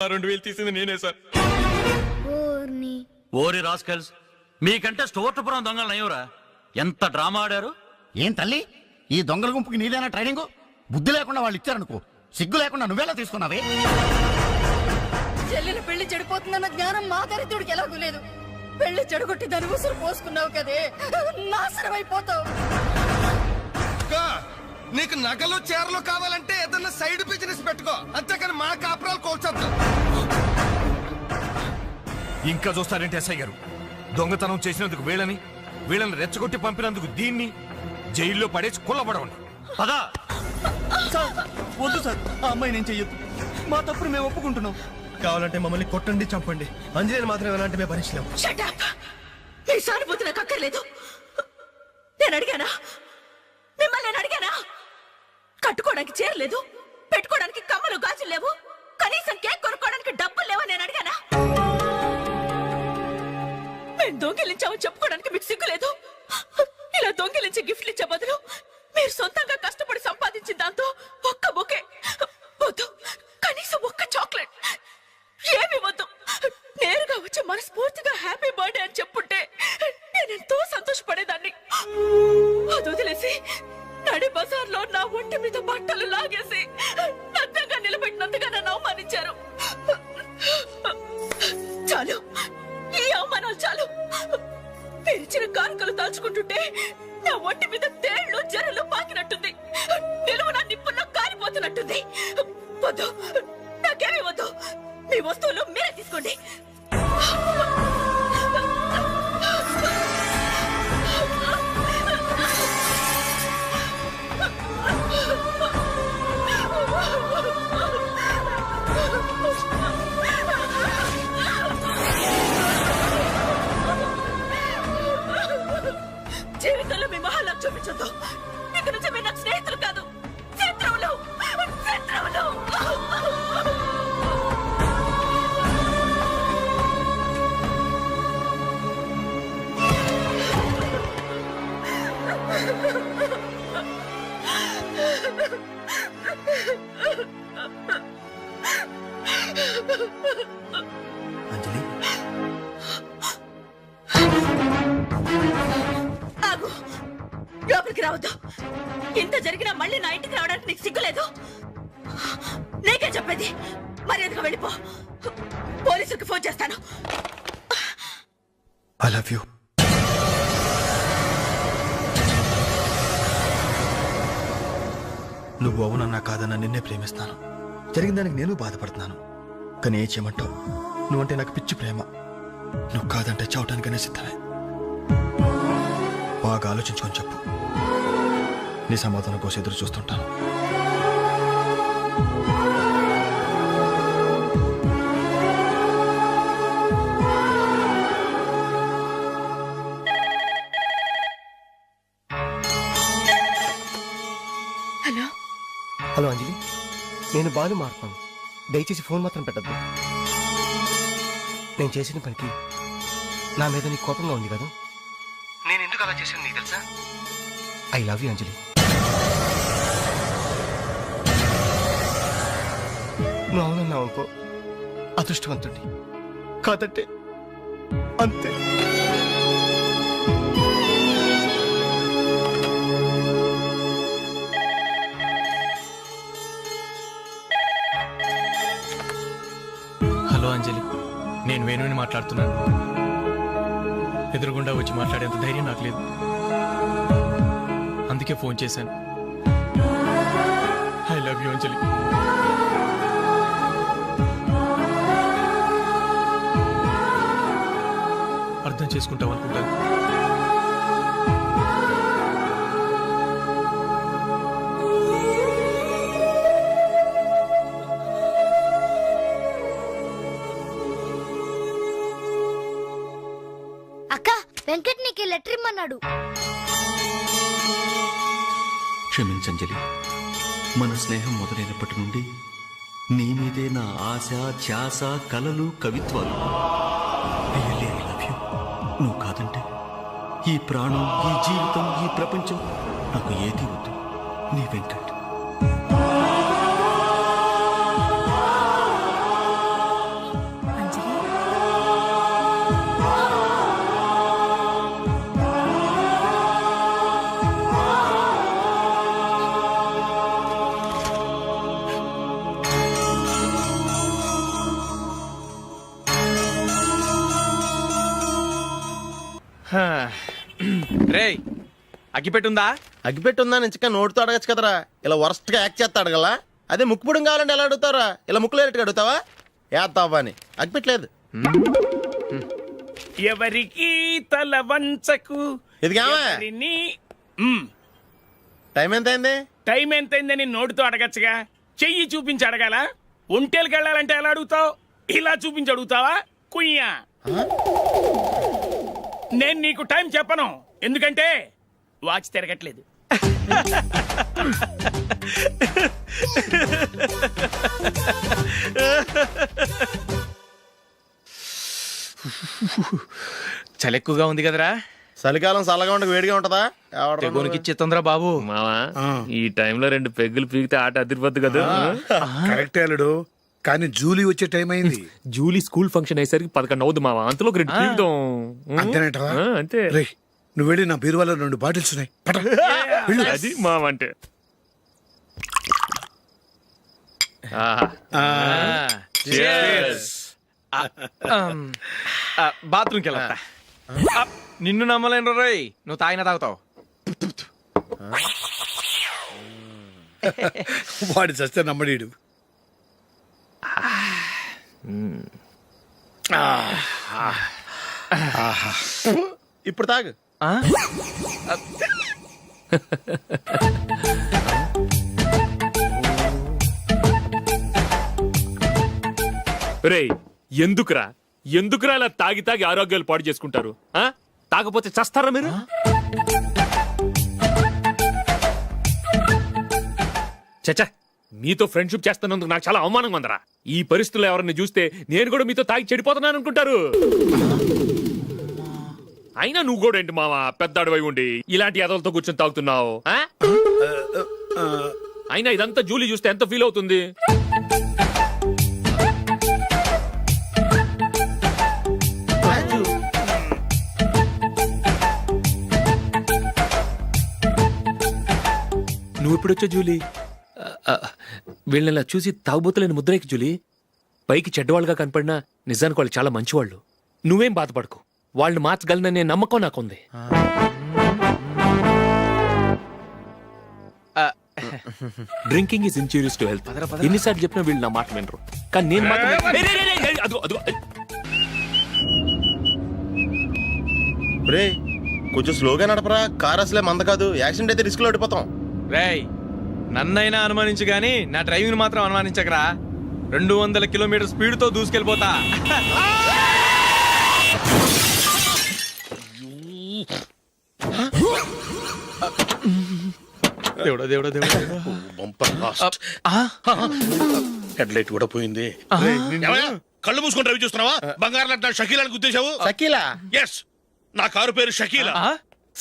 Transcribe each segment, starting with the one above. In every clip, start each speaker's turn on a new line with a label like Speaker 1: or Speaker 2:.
Speaker 1: 2000 తీసింది నేనే సార్.
Speaker 2: ఓరి రాస్కల్స్, మీకంటే స్టోర్పురం దొంగలు నయ్యూరా. ఎంత డ్రామా ఆడారు.
Speaker 3: ఏం తల్లి, ఈ దొంగల గుంపుకి నీదేనా ట్రైనింగ్? బుద్ధి లేకుండా వాళ్ళు ఇచ్చారనుకో, సిగ్గు లేకుండా నువ్వెలా తీసుకున్నావే?
Speaker 4: చెల్లెలు పెళ్లి చెడిపోతుందన్న జ్ఞానం మా దరిద్రుడికి ఎలాగూ లేదు. పెళ్లి చెడగొట్టి దాని ఉసురు పోసుకున్నావు కదే, నాశనం అయిపోతావు.
Speaker 5: నీకు నగలు చీరలు కావాలంటే ఏదన్నా సైడ్ బిజినెస్ పెట్టుకో, అంతేకాని మా కాపురాలు కోల్చొద్దు.
Speaker 1: ఇంకా చూస్తారంటే ఎస్ఐ గారు, దొంగతనం చేసినందుకు వీళ్ళని రెచ్చగొట్టి పంపినందుకు దీన్ని జైల్లో పడేసి కుల్లబడవండి.
Speaker 2: పదా
Speaker 5: వద్దు సార్, ఆ అమ్మాయి నేను చెయ్యొద్దు. మా తప్పుడు మేము ఒప్పుకుంటున్నాం. కావాలంటే మమ్మల్ని కొట్టండి, చంపండి. అంజలిని మాత్రం ఎలాంటి మేము భరించలేము.
Speaker 4: మీ సానుభూతి నాకు అక్కర్లేదు. నేను అడిగానా? మిమ్మల్ని నేను అడిగానా? కట్టుకోవడానికి చీరలేదు, పెట్టుకోవడానికి కమ్మలు గాజులు లేవు, కనీసం కేక్ కొనుక్కోవడానికి డబ్బులు లేవా నేను అడిగానా? మేము దొంగిలించామని చెప్పుకోవడానికి మీకు సిగ్గులేదు. ఇలా దొంగిలించి గిఫ్ట్లు ఇచ్చే బదులు మీరు సొంతంగా కష్టపడి సంపాదించిన దాంతో ఒక్క బొకే వద్దు, కనీసం ఒక్క చాక్లెట్ ఏమి వద్దు. నేరుగా వచ్చి మనస్ఫూర్తిగా హ్యాపీ బర్త్డే అని చెప్పుంటే నేనెంతో సంతోషపడేదాన్ని. అది వదిలేసి నడి బజార్లో నా ఒంటి మీద బట్టలు లాగేసి నగ్నంగా నిలబెట్టినందుగా నన్ను అవమానించారు. చాలు, ఈ అవమానాలు చాలు. తెరిచిన కానుకలు దాచుకుంటుంటే నా ఒంటి మీద తేళ్లు జరలు పాకినట్టుంది, నిలువున నిప్పుల్లో కాలిపోతున్నట్టుంది. వద్దు, నాకేమీ వద్దు. మీ వస్తువులు మీరే తీసుకోండి. జీవితంలో మీ మహాలకు చూపించొద్దు. ఇక నుంచి మీరు నాకు స్నేహితులు కాదు, శత్రువులు. శత్రువులు.
Speaker 5: అంజలి,
Speaker 4: ఆగు, లోపలికి రావద్దు. ఇంత జరిగినా మళ్ళీ నా ఇంటికి రావడానికి నీకు సిగ్గులేదు? నీకే చెప్పేది, మర్యాదగా వెళ్ళిపో. పోలీసులకు ఫోన్ చేస్తాను.
Speaker 5: I love you. నువ్వు అవునన్నా కాదన్నా నిన్నే ప్రేమిస్తాను. జరిగిన దానికి నేను బాధపడుతున్నాను, కానీ ఏ చేయమంటావు? నువ్వంటే నాకు పిచ్చి ప్రేమ. నువ్వు కాదంటే చావటానికనే సిద్ధమే. బాగా ఆలోచించుకొని చెప్పు. నీ సమాధానం కోసం ఎదురు చూస్తుంటాను.
Speaker 4: హలో
Speaker 6: హలో అంజలి, నేను బాలు మారుతాను. దయచేసి ఫోన్ మాత్రం పెట్టద్దు. నేను చేసిన పనికి నా మీద నీకు కోపంగా ఉంది కదా? నేను ఎందుకు అలా చేశాను నీకు తెలుసా? ఐ లవ్ యూ అంజలి. నువ్వు అవునన్నావు అనుకో, అదృష్టవంతుడి. కాదంటే అంతే.
Speaker 1: హలో అంజలి, నేను వేణుని మాట్లాడుతున్నాను. ఎదురుగుండా వచ్చి మాట్లాడేంత ధైర్యం నాకు లేదు, అందుకే ఫోన్ చేశాను. ఐ లవ్ యూ అంజలి. అర్థం చేసుకుంటావు అనుకుంటాను.
Speaker 7: అక్క, వెంకట్ నీకు లెటర్ ఇమ్మన్నాడు.
Speaker 8: క్షమించంజలి, మన స్నేహం మొదలైనప్పటి నుండి నీ మీదే నా ఆశ, ధ్యాస, కలలు, కవిత్వాలు. Really I love you. నువ్వు కాదంటే ఈ ప్రాణం, ఈ జీవితం, ఈ ప్రపంచం నాకు ఏది వద్దు. నీ వెంకట్.
Speaker 6: రేయ్ అగ్గిపెట్టుందా?
Speaker 5: అగ్గిపెట్టి ఉందా నుంచి నోటితో అడగచ్చు కదరా, ఇలా వరస్ట్ గా యాక్ట్ చేస్తా అడగలా. అదే ముక్కుపుడం కావాలంటే ఎలా అడుగుతారా? ఇలా ముక్కులేటట్టుగా అడుగుతావా? ఏత్తావా అని అగ్గిపెట్టలేదు.
Speaker 9: ఎవరికి తల వంచకు.
Speaker 5: ఇది కావా టైం ఎంత అయింది?
Speaker 9: టైం ఎంతైందని నోటితో అడగచ్చుగా, చెయ్యి చూపించి అడగాల. ఒంటేలకు వెళ్ళాలంటే ఎలా అడుగుతావు? ఇలా చూపించి అడుగుతావా? కుయ్యా. నేను నీకు టైం చెప్పను, ఎందుకంటే వాచ్ తిరగట్లేదు.
Speaker 6: చలి ఎక్కువగా ఉంది కదరా?
Speaker 5: చలికాలం చల్లగా ఉండక వేడిగా ఉంటదా?
Speaker 6: తెగోనికి ఇచ్చేతుందిరా బాబు.
Speaker 10: మావా ఈ టైంలో 2 పెగ్గులు పీకితే ఆట అదిరిపోద్దు కదా.
Speaker 11: కరెక్టే అల్లుడు, కానీ జూలీ వచ్చే టైం అయింది.
Speaker 10: జూలీ స్కూల్ ఫంక్షన్ అయ్యేసరికి 11 అవుద్ది మావా, అంతలో 2 పీకుదాం.
Speaker 11: అంతేనేటవా?
Speaker 10: అంతే.
Speaker 11: రే నువ్వు వెళ్ళి నా బీరువాలో 2 బాటిల్స్ ఉన్నాయి, పట. వెళ్ళు.
Speaker 10: అది మావ అంటే.
Speaker 6: బాత్రూమ్కి వెళ్తా. నిన్ను నమ్మలేను రోయ్, నువ్వు తాగినా తాగుతావు.
Speaker 11: వాడి చస్తే నమ్మడీడు.
Speaker 5: ఇప్పుడు తాగు.
Speaker 10: రేయ్ ఎందుకురా ఇలా తాగి తాగి ఆరోగ్యాలు పాడు చేసుకుంటారు? తాగపోతే చస్తారా మీరు? చచ్చా, మీతో ఫ్రెండ్షిప్ చేస్తున్నందుకు నాకు చాలా అవమానంగా ఉందరా. ఈ పరిస్థితుల్లో ఎవరిని చూస్తే నేను కూడా మీతో తాగి చెడిపోతున్నాను అనుకుంటారు. అయినా నువ్వు కూడా ఏంటి మావా, పెద్ద అడవై ఉండి ఇలాంటి ఎదలతో కూర్చొని తాగుతున్నావు? అయినా ఇదంతా జూలీ చూస్తే ఎంత ఫీల్ అవుతుంది? నువ్వు ఎప్పుడొచ్చా జూలీ? వీళ్ళని చూసి తాగుబోతులేని ముద్రేకి జూలీ. పైకి చెడ్డవాళ్ళుగా కనపడినా నిజానికి వాళ్ళు చాలా మంచివాళ్ళు. నువ్వేం బాధపడకు, వాళ్ళని మార్చగలననే నమ్మకం నాకుంది. Drinking is injurious to health. ఎన్నిసార్లు చెప్పినా వీళ్ళు నా మాట వినరు, కానీ నేను మాత్రం
Speaker 5: రే కొంచెం స్లోగా నడపరా, కార్ అసలే మంద కాదు. యాక్సిడెంట్ అయితే రిస్క్ లో ఓడిపోతాం.
Speaker 6: రేయ్ నన్నైనా అనుమానించు గాని నా డ్రైవింగ్ మాత్రం అనుమానించకరా. 200 కిలోమీటర్ స్పీడ్ తో దూసుకెళ్ళిపోతా. దేవుడా దేవుడా దేవుడా,
Speaker 11: హెడ్ లైట్ కూడా పోయింది.
Speaker 1: కళ్ళు మూసుకొని డ్రైవ్ చూస్తున్నావా? బంగారం లాంటి షకీలాని గుర్తించావు?
Speaker 5: షకీలా?
Speaker 1: ఎస్, నా కారు పేరు Shakeela.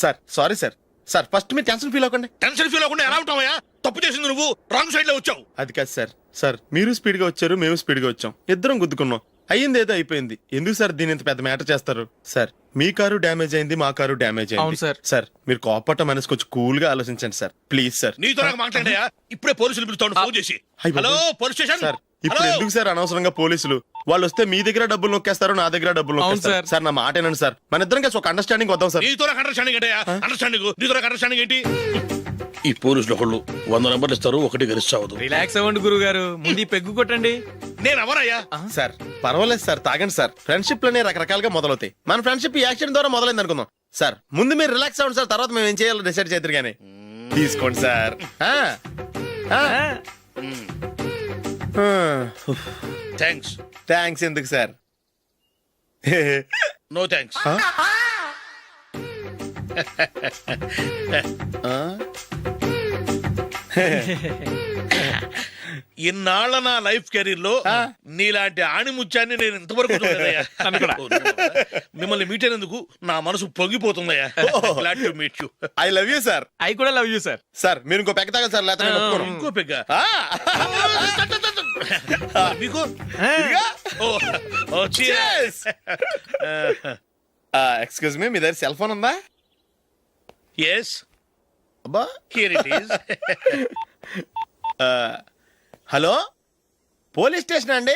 Speaker 5: Sir sorry sir. Sir first మీరు టెన్షన్ ఫీల్ అవ్వకండి.
Speaker 1: టెన్షన్ ఫీల్ అవ్వకుండా ఎలా ఉంటావయ్యా? తప్పు చేసింది నువ్వు, రాంగ్ సైడ్ లో వచ్చావు.
Speaker 5: అది కాదు సార్. సార్ మీరు స్పీడ్ గా వచ్చారు, మేము స్పీడ్ గా వచ్చాం, ఇద్దరం గుద్దుకున్నాం. అయ్యింది ఏదో అయిపోయింది. ఎందుకు సార్ దీని ఇంత పెద్ద మ్యాటర్ చేస్తారు? సార్ మీ కారు డ్యామేజ్ అయింది, మా కారు డ్యామేజ్ అయింది. సార్ మీరు కోపట్ట మనసు కొంచెం కూల్ గా ఆలోచించండి సార్, ప్లీజ్ సార్.
Speaker 1: నీతో నాకు మాట్లాడయా? ఇప్పుడే పోలీసులు పిలుస్తాను, ఫోన్ చేసి. Hello police station.
Speaker 5: సార్ ఇప్పుడు ఎందుకు సార్ అనవసరంగా పోలీసులు? వాళ్ళు వస్తే మీ దగ్గర డబ్బులు నొక్కేస్తారు, నా దగ్గర డబ్బులు నొక్కేస్తారు. సార్ నా మాట ఏనండి సార్, మన ఇద్దరం కలిసి ఒక అండర్స్టాండింగ్ వద్దాం సార్.
Speaker 1: నీతో నాకు అండర్స్టాండింగ్ ఏంటయ్యా? అండర్స్టాండింగ్ నీతో నాకు అండర్స్టాండింగ్ ఏంటి?
Speaker 11: ఈ పోలీసులు ఒకళ్ళు 100 నెంబర్లు ఇస్తారు, ఒకటి గెలిచావదు.
Speaker 6: రిలాక్స్ అవ్వండి గురువు గారు, ముందు పెగ్గు కొట్టండి.
Speaker 1: నేను ఎవరయ్యా?
Speaker 5: సార్ పర్వాలేదు సార్, తాగండి సార్. ఫ్రెండ్షిప్ లోనే రకరకాలుగా మొదలవుతాయి. మన ఫ్రెండ్షిప్ ఈ యాక్సిడెంట్ ద్వారా మొదలైంది అనుకుందాం. సార్ ముందు మీరు రిలాక్స్ అవ్వండి సార్, తర్వాత మేము ఏం చేయాలో డిసైడ్ చేద్దరు కానీ. తీసుకోండి సార్.
Speaker 1: థ్యాంక్స్.
Speaker 5: థ్యాంక్స్ ఎందుకు సార్?
Speaker 1: No thanks. ఇన్నాళ్ళ నా లైఫ్ కెరీర్ లో నీలాంటి ఆణిముత్యాన్ని నేను ఇంతవరకు చూడలేదయ్యా. మిమ్మల్ని మీట్ అయినందుకు నా మనసు పొంగిపోతుందయ్యా. Glad to meet you.
Speaker 5: I love you sir.
Speaker 6: I కూడా లవ్ యూ సార్.
Speaker 5: సార్ మీరు ఇంకో పెక్క తాగండి సార్, లేకపోతే నేను ఒప్పుకోను.
Speaker 1: ఇంకో పెగ్గ మీకు?
Speaker 5: ఎక్స్క్యూజ్ మీ, మీ దగ్గర సెల్ ఫోన్ ఉందా?
Speaker 1: ఎస్,
Speaker 5: అబ్బా
Speaker 1: here it is.
Speaker 5: Hello police station అండి.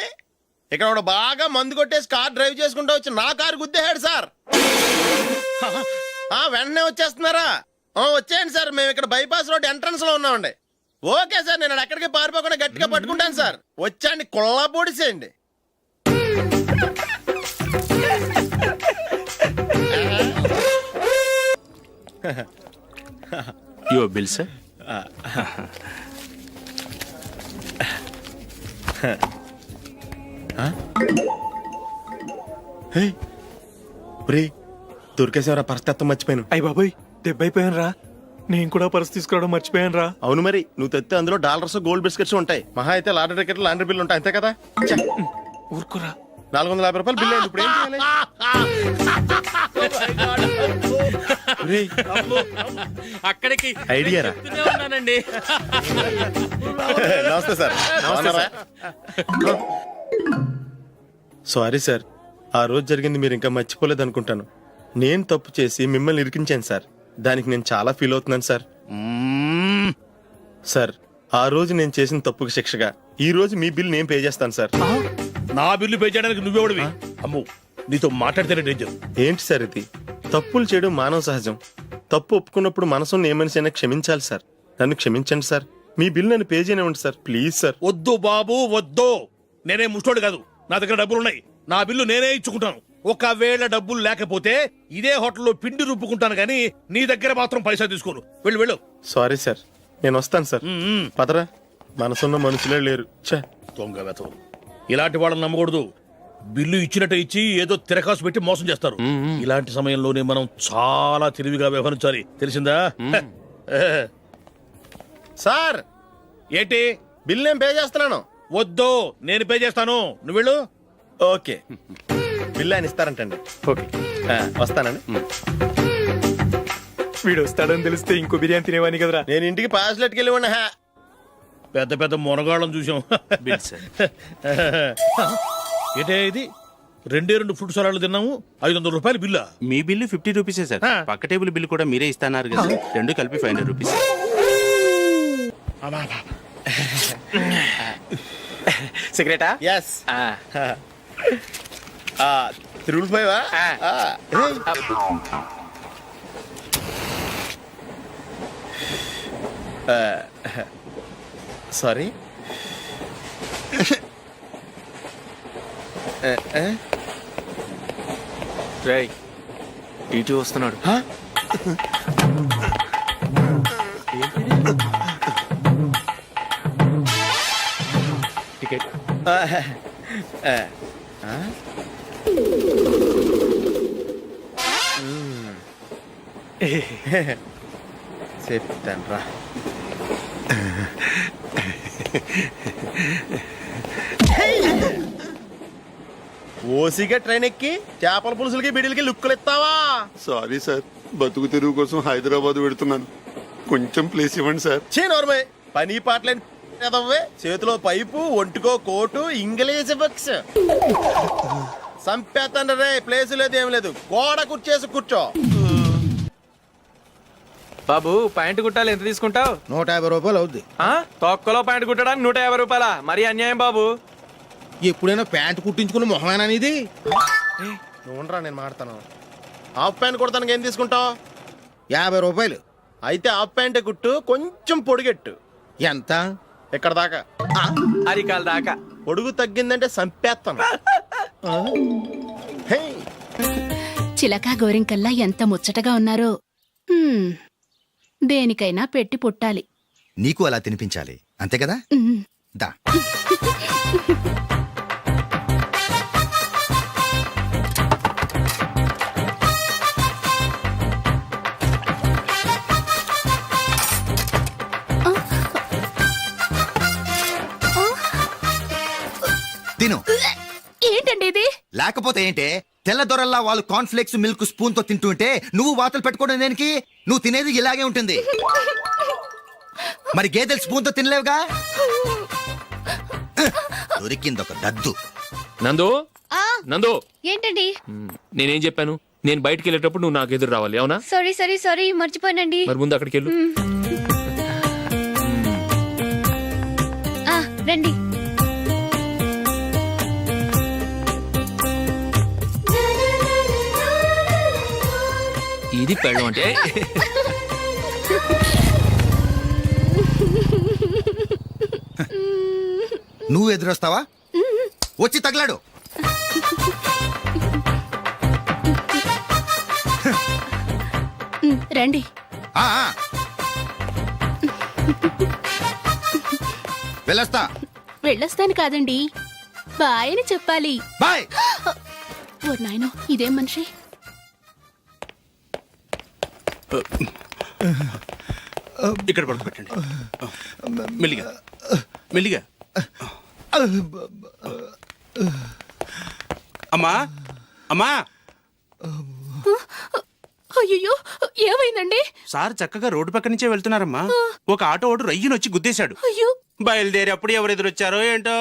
Speaker 5: ఇక్కడ బాగా మందు కొట్టేసి కార్ డ్రైవ్ చేసుకుంటూ వచ్చి నా కారు గుద్దేశాడు సార్. వెంటనే వచ్చేస్తున్నారా? వచ్చేయండి సార్, మేము ఇక్కడ బైపాస్ రోడ్ ఎంట్రన్స్ లో ఉన్నామండి. ఓకే సార్, నేను ఎక్కడికి పారిపోకుండా గట్టిగా పట్టుకుంటాను సార్. వచ్చాండి, కుళ్ళా పొడిసేయండి.
Speaker 2: Your bill sir.
Speaker 5: దొరికేసేవరా, పరిస్థితి మర్చిపోయాను.
Speaker 6: అయ్య బాబాయ్, దెబ్బైపోయాను రా. నేను కూడా పర్స్ తీసుకురావడం మర్చిపోయాను రా.
Speaker 5: అవును మరి, నువ్వు తెస్తే అందులో డాలర్స్ గోల్డ్ బిస్కెట్స్ ఉంటాయి. మహా అయితే లాటరీ టికెట్ లాండ్రీ బిల్లు ఉంటాయి, అంతే కదా.
Speaker 6: ఊరుకురా.
Speaker 5: 450 రూపాయలు బిల్లు అయింది. ఇప్పుడు ఏం చేయాలి? ఒరేయ్,
Speaker 10: అక్కడికి
Speaker 5: ఐడియా రా.
Speaker 10: చెప్తూనే ఉన్నానండి.
Speaker 5: నమస్తే సార్. బాగున్నారా? సారీ సార్, ఆ రోజు జరిగింది మీరు ఇంకా మర్చిపోలేదు అనుకుంటాను. నేను తప్పు చేసి మిమ్మల్ని ఇరికించాను సార్. దానికి నేను చాలా ఫీల్ అవుతున్నాను సార్. సార్, ఆ రోజు నేను చేసిన తప్పుకి శిక్షగా ఈ రోజు మీ బిల్ నేను పే చేస్తాను సార్.
Speaker 1: నా బిల్లు పే చేయడానికి నువ్వెవడివి? అమ్మో, నీతో మాట్లాడితేనే డేంజర్.
Speaker 5: ఏంటి సార్ ఇది? తప్పులు చేయడం మానవ సహజం. తప్పు ఒప్పుకున్నప్పుడు మనసుని ఏ మనిషి అయినా క్షమించాలి సార్. నన్ను క్షమించండి సార్. మీ బిల్ నన్ను పే చేయనివ్వండి సార్, ప్లీజ్ సార్.
Speaker 1: వద్దు బాబు, వద్దు. నేనే ముష్టోడు కాదు, నా దగ్గర డబ్బులున్నాయి. నా బిల్లు నేనే ఇచ్చుకుంటాను. ఒకవేళ డబ్బులు లేకపోతే ఇదే హోటల్లో పిండి రుబ్బుకుంటాను, కానీ నీ దగ్గర మాత్రం పైసా తీసుకోను. వెళ్ళు వెళ్ళు.
Speaker 5: సారీ సార్, నేను వస్తాను సార్. పదరా, మనసున్న మనుషులే లేరు.
Speaker 1: దొంగ వెతవు. ఇలాంటి వాళ్ళని నమ్మకూడదు. బిల్లు ఇచ్చినట్టు ఇచ్చి ఏదో తిరకాసు పెట్టి మోసం చేస్తారు. ఇలాంటి సమయంలోనే మనం చాలా తెలివిగా వ్యవహరించాలి, తెలిసిందా?
Speaker 5: సార్,
Speaker 1: ఏంటి?
Speaker 5: బిల్ నేను పే చేస్తున్నాను.
Speaker 1: వద్దు, నేను పే చేస్తాను, నువ్వు వెళ్ళు.
Speaker 5: ఓకే, బిల్ ఆయన ఇస్తారంటండి.
Speaker 6: ఓకే,
Speaker 5: వస్తానండి.
Speaker 6: వీడు వస్తాడని తెలిస్తే ఇంకో బిర్యానీ తినేవాని కదరా.
Speaker 5: నేను ఇంటికి పాస్లెట్కి వెళ్ళి ఉన్నా.
Speaker 1: పెద్ద పెద్ద మునగాళ్ళం చూసాం.
Speaker 2: Bill sir.
Speaker 1: ఏంటే ఇది? 2 ఫుడ్ సలాడ్లు తిన్నాము, 500 రూపాయలు బిల్లా?
Speaker 12: మీ బిల్లు 50 రూపీసే సార్. పక్క టేబుల్ బిల్లు కూడా మీరే ఇస్తాన్నారు కదా, రెండు కలిపి 500 రూపీస్.
Speaker 6: సిగరెటా?
Speaker 5: ఎస్. 3 సారీ.
Speaker 6: రేయ్, ఇటు వస్తున్నాడు. టికెట్.
Speaker 5: చెప్తాను రా. ఓసిగా ట్రైన్ ఎక్కి చేపల పులుసులకి బిడిలకి లుక్కులు ఇస్తావా?
Speaker 8: సారీ సార్, బతుకు తెరువు కోసం హైదరాబాద్ పెడుతున్నాను, కొంచెం ప్లేస్ ఇవ్వండి సార్.
Speaker 5: నోర్మే, పని పాటలేని ఎదవ్వే. చేతిలో పైపు, ఒంటికో కోటు, ఇంగ్లీష్ బుక్స్. సంపేతండ్రి రే, ప్లేస్ లేదు ఏం లేదు. గోడ కుర్చేసి కూర్చో.
Speaker 6: బాబు, ప్యాంట్ కుట్టాలి, ఎంత తీసుకుంటావు?
Speaker 3: 150 రూపాయలు అవుద్ది.
Speaker 6: తొక్కలో ప్యాంట్ కుట్టడానికి 150 రూపాయల? మరి అన్యాయం బాబు.
Speaker 3: ఎప్పుడైనా ప్యాంట్ కుట్టించుకున్న మొహమేనా ఇది?
Speaker 5: నువ్వురా, నేను మాడతాను. హాఫ్ ప్యాంట్ కుడతానికి ఏం తీసుకుంటావు?
Speaker 3: 50 రూపాయలు.
Speaker 5: అయితే హాఫ్ ప్యాంటే కుట్టు, కొంచెం పొడిగెట్టు.
Speaker 3: ఎంత?
Speaker 5: ఎక్కడ దాకా?
Speaker 6: అరికాల దాకా.
Speaker 5: పొడుగు తగ్గిందంటే సంపేస్తాను.
Speaker 4: చిలకా గోరింకల్లా ఎంత ముచ్చటగా ఉన్నారో. దేనికైనా పెట్టి పుట్టాలి.
Speaker 3: నీకు అలా తినిపించాలి, అంతే కదా? దా. తిను.
Speaker 4: ఏంటండి ఇది?
Speaker 3: లేకపోతే ఏంటే, తెల్ల దొరల్లా వాళ్ళు కార్న్ఫ్లేక్స్ మిల్క్ స్పూన్ తో తింటుంటే నువ్వు వాతలు పెట్టుకోవడం దేనికి? నువ్వు తినేది ఇలాగే ఉంటుంది. మరి గేదెలు స్పూన్ తో తినలేవుగా. దొరికింది ఒక దద్దు.
Speaker 10: నందు, నందు,
Speaker 7: ఏంటండి?
Speaker 10: నేనేం చెప్పాను? నేను బయటికి వెళ్ళేటప్పుడు నువ్వు నాకు ఎదురు రావాలి, అవునా?
Speaker 7: సారీ మర్చిపోయానండి.
Speaker 10: మరి ముందు అక్కడికి వెళ్ళు.
Speaker 7: రండి.
Speaker 10: ఇది పెళ్ళం అంటే
Speaker 3: నువ్వు ఎదురొస్తావా? వచ్చి తగలాడు.
Speaker 4: రండి.
Speaker 3: ఆ, ఆ. వెళ్ళొస్తా.
Speaker 4: వెళ్ళొస్తాను కాదండి, బాయ్ అని చెప్పాలి.
Speaker 3: బాయ్.
Speaker 4: ఓ నాయనో, ఇదేం మనిషి.
Speaker 12: ఇక్కడ పడుకోబెట్టండి. మెల్లిగా మెల్లిగా. అమ్మా అమ్మా,
Speaker 4: అయ్యో, ఏమైందండి?
Speaker 12: సార్ చక్కగా రోడ్డు పక్క నుంచే వెళ్తున్నారమ్మా. ఒక ఆటో ఓడు రయ్యను వచ్చి గుద్దేశాడు.
Speaker 4: అయ్యో.
Speaker 12: బయలుదేరి అప్పుడు ఎవరు ఎదురొచ్చారో ఏంటో.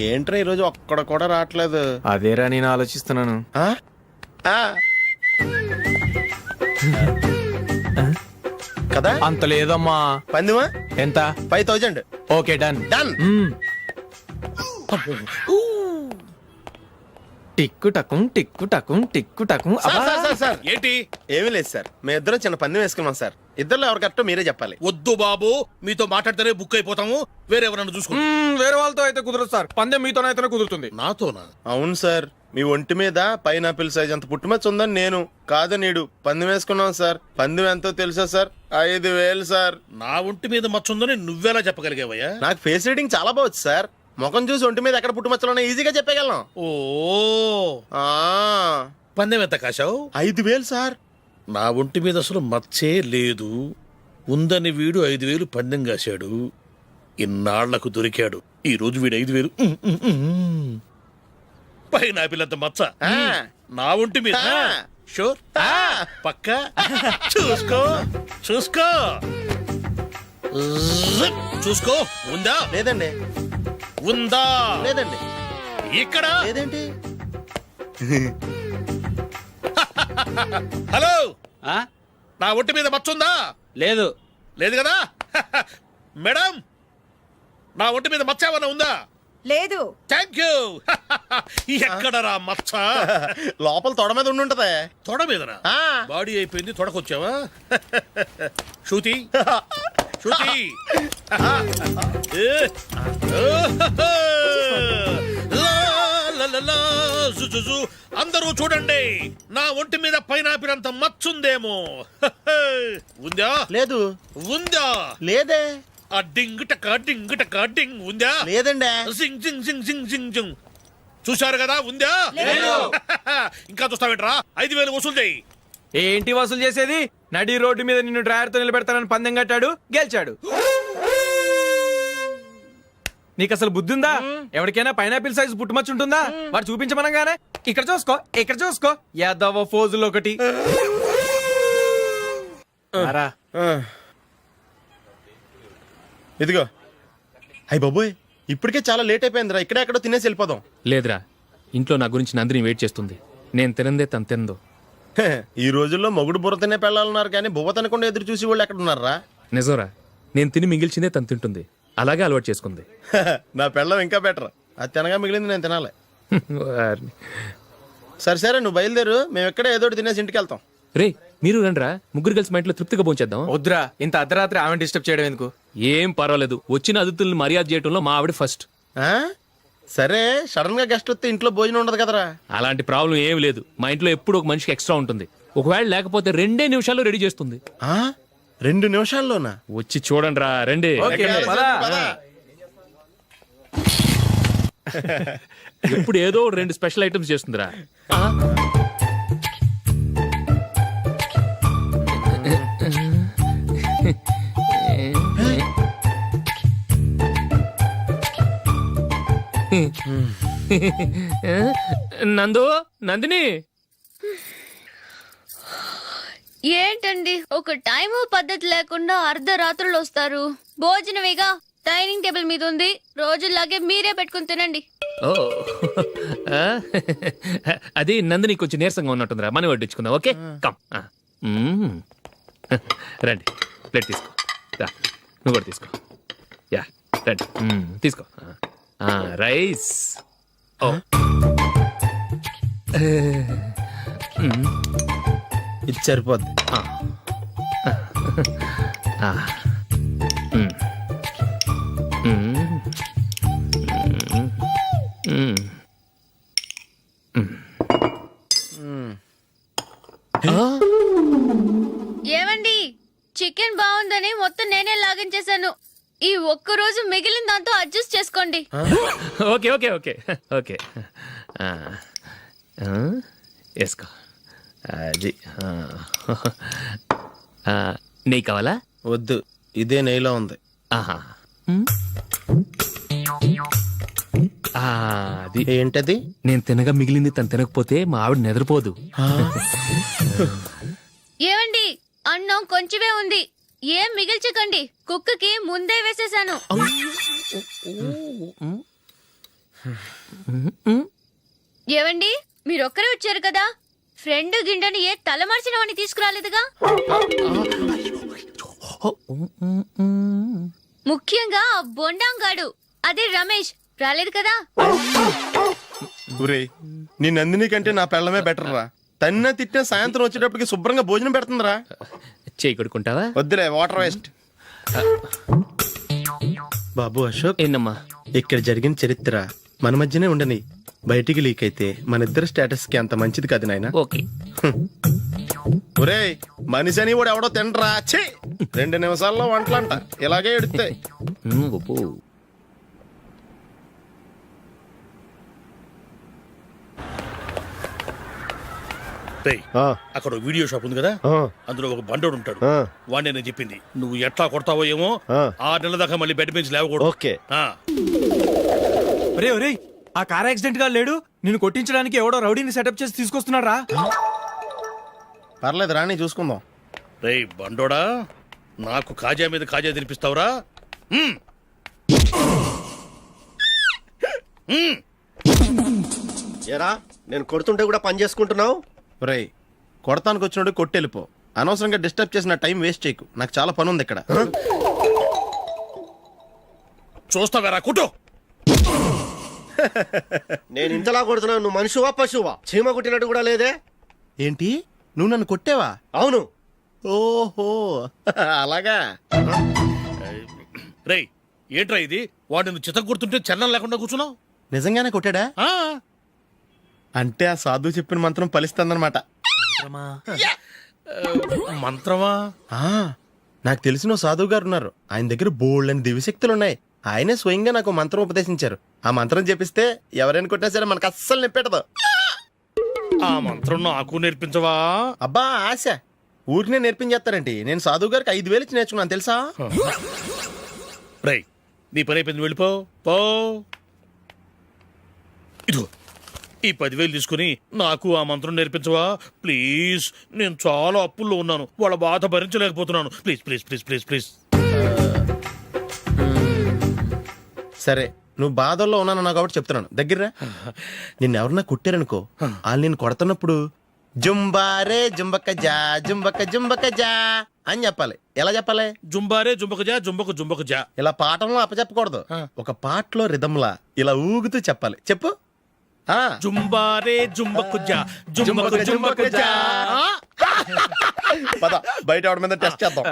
Speaker 5: ఏంట్రా ఈరోజు ఒక్కడ కూడా రావట్లేదు.
Speaker 6: అదేరా నేను ఆలోచిస్తున్నాను.
Speaker 5: ఆ? ఆ. కదా
Speaker 6: అంత లేదమ్మా.
Speaker 5: పందిమా
Speaker 6: ఎంత?
Speaker 5: 5000.
Speaker 6: Okay, done.
Speaker 5: డన్.
Speaker 6: టిక్కు టకుం టిక్కు టకుం టిక్కు టకుం.
Speaker 5: సార్
Speaker 1: ఏంటి?
Speaker 5: ఏమీ లేదు సార్, మేము ఇద్దరం చిన్న పందెం వేసుకున్నాం సార్. ఇద్దరులో ఎవరు కరెక్టో మీరే చెప్పాలి.
Speaker 1: వద్దు బాబు, మీతో మాట్లాడితేనే బుక్ అయిపోతాము. వేరే ఎవరన్నా చూసుకుంటాం.
Speaker 6: వేరే వాళ్ళతో అయితే కుదరదు సార్, పందెం మీతోనైతేనే కుదురుతుంది.
Speaker 1: నాతోనా?
Speaker 5: అవును సార్, మీ ఒంటి మీద పైనాపిల్ సైజ్ అంత పుట్టుమచ్చ ఉందని నేను కాదు నీడు పందెం వేసుకున్నాం సార్. పందెం ఎంతో తెలుసా సార్? 5000 సార్.
Speaker 1: నా ఒంటి మీద మచ్చ ఉందని నువ్వెలా చెప్పగలిగావయ్యా?
Speaker 5: నాకు ఫేస్ రీడింగ్ చాలా బాగుంది సార్. ముఖం చూసి ఒంటి మీద ఎక్కడ పుట్టుమచ్చలో ఈజీగా చెప్పగలం.
Speaker 1: ఓ,
Speaker 5: ఆ,
Speaker 1: పందెం ఎంత కాశావు?
Speaker 5: 5000 సార్.
Speaker 1: నా ఒంటి మీద అసలు మచ్చే లేదు. ఉందని వీడు 5000 పందెం కాశాడు. ఇన్నాళ్లకు దొరికాడు. ఈ రోజు వీడు 5000. పైన పిల్లంత మచ్చ నా ఒంటి మీద. షూర్? పక్క చూసుకో చూసుకో చూసుకో. ఉందా?
Speaker 5: లేదండి.
Speaker 1: ఉందా?
Speaker 5: లేదండి.
Speaker 1: ఇక్కడ
Speaker 5: లేదేంటి?
Speaker 1: హలో,
Speaker 12: ఆ?
Speaker 1: నా ఒంటి మీద మచ్చ ఉందా?
Speaker 12: లేదు.
Speaker 1: లేదు కదా? మేడం, నా ఒంటి మీద మచ్చ ఏమన్నా ఉందా?
Speaker 4: లేదు.
Speaker 1: Thank you. ఎక్కడరా మచ్చ?
Speaker 5: లోపల తొడ మీద ఉండుంటదే.
Speaker 1: తొడ మీదనా?
Speaker 5: ఆ.
Speaker 1: బాడీ అయిపోయింది, తొడకొచ్చావా? శృతి శృతి. ఏ. లా, లా, లా, లా, జు, జు, జు. అందరూ చూడండి, నా ఒంటి మీద పైనాపిల్ అంత మచ్చుందేమో. ఉందా?
Speaker 5: లేదు.
Speaker 1: ఉందా?
Speaker 5: లేదే.
Speaker 1: ఆ డింగ్ టక డింగ్ టక డింగ్ ఉందా?
Speaker 5: లేదండి.
Speaker 1: జింగ్ జింగ్ జింగ్ జింగ్ జింగ్ జింగ్. చూశారు కదా? ఉందా? ఇంకా చూస్తావేంట్రా? 5000 వసూలు చేయి.
Speaker 6: ఏంటి వసూలు చేసేది? నడి రోడ్డు మీద నిన్ను డ్రైవర్తో నిలబెడతానని పందెం కట్టాడు, గెలిచాడు. నీకు అసలు బుద్ధి ఉందా? ఎవరికైనా పైనాపిల్ సైజ్ పుట్టుమచ్చు ఉంటుందా? వాడు చూపించమనగానే ఇక్కడ చూసుకో, ఇక్కడ చూసుకో, యాదవ ఫోజులు ఒకటి. రా.
Speaker 5: ఇదిగో. అయ్య బాబోయ్, ఇప్పటికే చాలా లేట్ అయిపోయిందిరా. ఇక్కడే ఎక్కడో తినేసి వెళ్ళిపోదాం.
Speaker 10: లేదురా, ఇంట్లో నా గురించి నందిని వెయిట్ చేస్తుంది. నేను తినందే తను తిందో.
Speaker 5: హే, ఈ రోజుల్లో మొగుడు బుర్ర తినే పెళ్ళాలన్నారు కానీ బువ్వ తినకుండా ఎదురు చూసి వాళ్ళు ఎక్కడ ఉన్నారా?
Speaker 10: నిజంరా, నేను తిని మిగిల్చిందే తను తింటుంది. అలాగే అలవాటు చేసుకుంది.
Speaker 5: నా పెళ్ళం ఇంకా బెటర్. అది తినగా మిగిలింది నేను తినాలి.
Speaker 10: వారిని.
Speaker 5: సరే సరే, నువ్వు బయలుదేరు. మేము ఎక్కడ ఏదో ఒకటి తినేసి ఇంటికి వెళ్తాం.
Speaker 10: రే, మీరు రండ్రా, ముగ్గురు కలిసి మా ఇంట్లో తృప్తిగా పోంచేద్దాం.
Speaker 6: వద్దురా, ఇంత అర్ధరాత్రి ఆమె డిస్టర్బ్ చేయడం ఎందుకు?
Speaker 10: ఏం పర్వాలేదు, వచ్చిన అతిథులను మర్యాద చేయడంలో మా ఆవిడ ఫస్ట్.
Speaker 5: ఆ? సరే, సడన్ గా గెస్ట్ వస్తే ఇంట్లో భోజనం ఉండదు కదరా.
Speaker 10: అలాంటి ప్రాబ్లం ఏం లేదు. మా ఇంట్లో ఎప్పుడు ఒక మనిషికి ఎక్స్ట్రా ఉంటుంది. ఒకవేళ లేకపోతే 2 నిమిషాల్లో రెడీ చేస్తుంది.
Speaker 5: 2 నిమిషాల్లోనా?
Speaker 10: వచ్చి చూడండి రా, రండి.
Speaker 6: ఓకే, పద.
Speaker 10: ఎప్పుడు ఏదో 2 స్పెషల్ ఐటమ్స్ చేస్తుందిరా. నందు, నందిని.
Speaker 7: ఏంటండి ఒక టైము పద్ధతి లేకుండా అర్ధరాత్రులు వస్తారు? భోజనమేగా డైనింగ్ టేబుల్ మీద ఉంది, రోజులాగే మీరే పెట్టుకుని తినండి.
Speaker 10: ఓ, అది నందిని కొంచెం నీరసంగా ఉన్నట్టుందిరా, మనం వడ్డించుకుందాం. Okay, come. రండి, ప్లేట్ తీసుకో. రా, నువ్వు కూడా తీసుకో. యా, రండి, తీసుకో. రైస్.
Speaker 5: ఇది సరిపోద్ది.
Speaker 7: ఏమండి చికెన్ బాగుందని మొత్తం నేనే లాగించేశాను. ఈ ఒక్క రోజు మిగిలిన దాంతో అడ్జస్ట్ చేసుకోండి.
Speaker 10: ఓకే ఓకే ఓకే ఓకే వేసుకో. అది నెయ్యి కావాలా?
Speaker 5: వద్దు, ఇదే నెయ్యిలో ఉంది.
Speaker 10: ఆహా. అది
Speaker 5: ఏంటది?
Speaker 10: నేను తినగా మిగిలింది తను తినకపోతే మా ఆవిడ నిద్రపోదు.
Speaker 7: ఏమండి అన్నం కొంచెమే ఉంది, ఏం మిగిల్చకండి. కుక్కకి ముందే వేసేసాను. ఏవండి మీరొక్కరే వచ్చారు కదా, ఫ్రెండ్ గిండెని ఏ తలమార్చిన వాడిని తీసుకురాలేదుగా? ముఖ్యంగా ఆ బొండాంగాడు అదే రమేష్ రాలేదు కదా.
Speaker 5: ఒరేయ్, నీ నందిని కంటే నా పెళ్ళమే బెటర్ రా. తన్న తిట్టిన సాయంత్రం వచ్చేటప్పటికి శుభ్రంగా భోజనం పెడుతుందిరా.
Speaker 10: చేయి కొడుకుంటావా?
Speaker 5: వద్దులే, వాటర్ వేస్ట్. బాబు అశోక్,
Speaker 10: ఏంటమ్మా?
Speaker 5: ఇక్కడ జరిగిన చరిత్ర మన మధ్యనే ఉండని, బయటికి లీక్ అయితే మన ఇద్దరు స్టేటస్ కి అంత మంచిది కాదు నాయన.
Speaker 10: ఓకే.
Speaker 5: ఒరేయ్, మనిషి అని కూడా ఎవడో తినరా. ఛీ, 2 నిమిషాల్లో వంటలంట ఇలాగే ఎడుతాయి.
Speaker 1: అక్కడ ఒక వీడియో షాప్ ఉంది కదా, అందులో ఒక బండోడు ఉంటాడు. వాడిని నేను చెప్పింది నువ్వు ఎట్లా కొడతావో ఏమో, 6 నెలల దాకా మళ్ళీ బెడ్ బెంచ్ లేవకూడదు.
Speaker 5: ఓకే.
Speaker 6: ఒరే ఒరే, ఆ కార్ యాక్సిడెంట్ గా లేడు, నిన్ను కొట్టించడానికి ఎవడో రౌడీని సెటప్ చేసి తీసుకొస్తున్నారా?
Speaker 5: పర్లేదు రాని, చూసుకుందాం.
Speaker 1: రేయ్ బండోడా, నాకు కాజా మీద కాజా తినిపిస్తావురా?
Speaker 13: ఏరా, నేను కొడుతుంటే కూడా పని చేసుకుంటున్నావు?
Speaker 5: ఒరేయ్, కొడతానికి వచ్చినోడు కొట్టెళ్ళిపో. అనవసరంగా డిస్టర్బ్ చేసిన టైం వేస్ట్ చేయకు, నాకు చాలా పని ఉంది ఇక్కడ.
Speaker 1: చూస్తావేరా కుట్టు.
Speaker 13: నేను ఇంతలా కొడుతున్నావు, నువ్వు మనిషివా పశువా? చీమ కుట్టినట్టు కూడా లేదే.
Speaker 5: ఏంటి, నువ్వు నన్ను కొట్టేవా?
Speaker 13: అవును.
Speaker 5: ఓహో అలాగా.
Speaker 1: రేయ్ ఏంట్రా ఇది, వాడు నువ్వు చిత్త గుర్తుంటే చలనం లేకుండా కూర్చున్నావు.
Speaker 5: నిజంగానే కొట్టాడా? అంటే ఆ సాధువు చెప్పిన మంత్రం ఫలిస్తుందన్నమాట.
Speaker 1: మంత్రమా?
Speaker 5: నాకు తెలిసిన సాధువు గారు ఉన్నారు, ఆయన దగ్గర బోల్డ్ అని దివ్యశక్తులు ఉన్నాయి. ఆయనే స్వయంగా నాకు మంత్రం ఉపదేశించారు. ఆ మంత్రం చెప్పిస్తే ఎవరైనా కొట్టినా సరే మనకు అస్సలు నిప్పెట్టదు.
Speaker 1: ఆ మంత్రం నాకు నేర్పించవా?
Speaker 5: అబ్బా ఆశ, ఊరినే నేర్పించేస్తారండి. నేను సాధువు గారికి 5,000 ఇచ్చి నేర్చుకున్నాను తెలుసా.
Speaker 1: రేయ్ నీ పని అయిపోయింది, వెళ్ళిపో పో. ఇదిగో ఈ 10,000 తీసుకుని నాకు ఆ మంత్రం నేర్పించవా ప్లీజ్. నేను చాలా అప్పుల్లో ఉన్నాను, వాళ్ళ బాధ భరించలేకపోతున్నాను. Please please please please please.
Speaker 5: సరే, నువ్వు బాధల్లో ఉన్నాను నాకు కాబట్టి చెప్తున్నాను. దగ్గర నిన్ను ఎవరన్నా కుట్టారనుకో, వాళ్ళు నేను కొడుతున్నప్పుడు జుంబారే జుంబక జా జుంబక జుంబక జా అని చెప్పాలి. ఎలా చెప్పాలి?
Speaker 1: జుంబారే జుంబక జా జుంబకు జుంబకు జా.
Speaker 5: ఇలా పాఠంలో అప్పచెప్పకూడదు, ఒక పాటలో రిధంలా ఇలా ఊగుతూ చెప్పాలి. చెప్పు.
Speaker 1: జుంబారే జుంబకు జా జుంబకు జుంబకు జా.
Speaker 5: పద బయట ఆవిడ మీద టెస్ట్ చేద్దాం.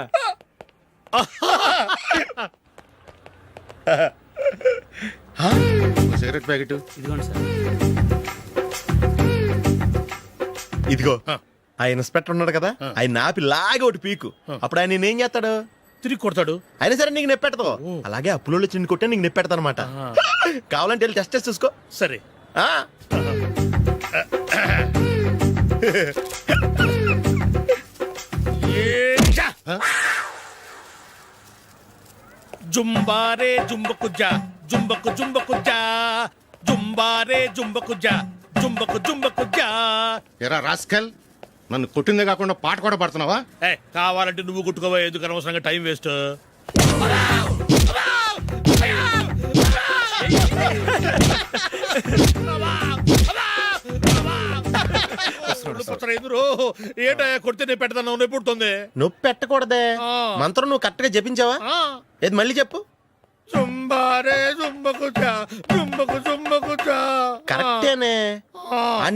Speaker 13: సిగరెట్ ప్యాకెట్
Speaker 6: ఇదిగోండి సార్.
Speaker 5: ఇదిగో, ఆ ఇన్స్పెక్టర్ ఉన్నాడు కదా, ఆయన ఆపి లాగే ఒకటి పీకు. అప్పుడు ఆయన నేనేం చేస్తాడు?
Speaker 1: తిరిగి కొడతాడు.
Speaker 5: అయినా సరే నీకు నెప్పెడతావు. అలాగే అప్పులో చిన్న కొట్టే నీకు నెప్పెడతా అనమాట. కావాలంటే వెళ్ళి టెస్ట్ చేసి చూసుకో.
Speaker 1: సరే. జుంబారే జుంబకు జా జుంబకు జుంబకు జా జుంబారే జుంబకు జా జుంబకు జుంబకు జా.
Speaker 13: ఎరా రాస్కల్, నన్ను కొట్టిందే కాకుండా పాట కూడా పడుతున్నావా?
Speaker 1: కావాలంటే నువ్వు కొట్టుకోవా, ఎందుకు అనవసరంగా టైం వేస్ట్. ఏంటో కొడితే నేను పెడతాను, నొప్పి పుడుతుంది.
Speaker 5: నొప్పి పెట్టకూడదే. మంత్రం నువ్వు కరెక్ట్ గా జపించావా? ఏది మళ్ళీ చెప్పు.
Speaker 1: చుంబారే చుంబకుచా చుంబకుచా
Speaker 5: కరెక్టేనే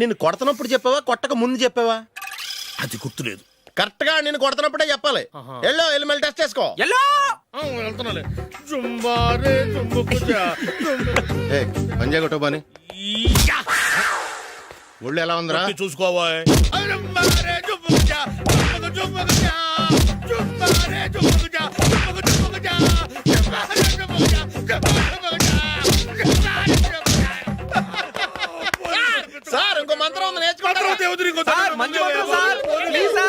Speaker 5: నిన్ను కొడుతున్నప్పుడు చెప్పావా కొట్టక ముందు చెప్పావా?
Speaker 1: అది గుర్తులేదు.
Speaker 5: కరెక్ట్ గా నేను కొడుతున్నప్పుడే చెప్పాలి. వెళ్ళి మళ్ళీ టెస్ట్ చేసుకో.
Speaker 1: వెళ్తున్నాలే. చుంబారే చుంబకుచా
Speaker 13: పంజాయ్ కొట్టబాని ఒళ్ళు ఎలా ఉందిరా
Speaker 1: చూసుకోవా. చుంబారే చుంబకుచా చుంబకుచా